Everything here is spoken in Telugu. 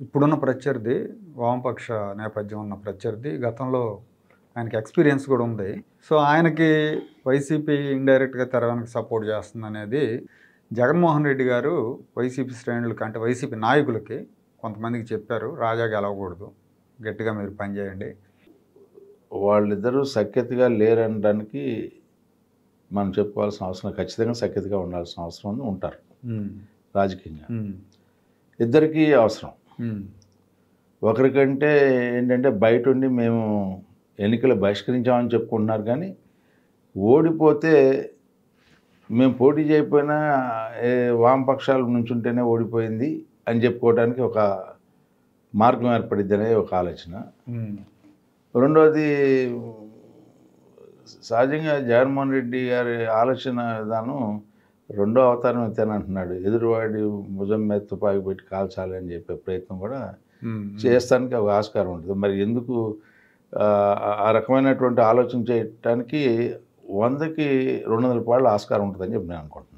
ఇప్పుడున్న ప్రత్యర్థి వామపక్ష నేపథ్యం ఉన్న ప్రత్యర్థి గతంలో ఆయనకి ఎక్స్పీరియన్స్ కూడా ఉంది. సో ఆయనకి వైసీపీ ఇండైరెక్ట్గా తెర వెనక సపోర్ట్ చేస్తుందనేది జగన్మోహన్ రెడ్డి గారు వైసీపీ శ్రేణులకి అంటే వైసీపీ నాయకులకి కొంతమందికి చెప్పారు. రాజా గెలవకూడదు, గట్టిగా మీరు పనిచేయండి. వాళ్ళిద్దరూ సఖ్యతగా లేరనడానికి మనం చెప్పుకోవాల్సిన అవసరం, ఖచ్చితంగా సఖ్యతగా ఉండాల్సిన అవసరం ఉంటారు రాజకీయంగా. ఇద్దరికీ అవసరం. ఒకరికంటే ఏంటంటే బయట ఉండి మేము ఎన్నికలు బహిష్కరించామని చెప్పుకుంటున్నారు, కానీ ఓడిపోతే మేము పోటీ చేయకపోయినా వామపక్షాల నుంచి ఉంటేనే ఓడిపోయింది అని చెప్పుకోవడానికి ఒక మార్గం ఏర్పడిద్ది అనేది ఒక ఆలోచన. రెండవది, సహజంగా జగన్మోహన్ రెడ్డి గారి ఆలోచన విధానం రెండో అవతారం ఎత్తానంటున్నాడు. ఎదురువాడి భుజం మీద తుపాకి పెట్టి కాల్చాలి అని చెప్పే ప్రయత్నం కూడా చేస్తానికి ఒక ఆస్కారం ఉంటుంది. మరి ఎందుకు ఆ రకమైనటువంటి ఆలోచన చేయటానికి 100కి 200 పాళ్ళు ఆస్కారం ఉంటుందని చెప్పి నేను అనుకుంటున్నాను.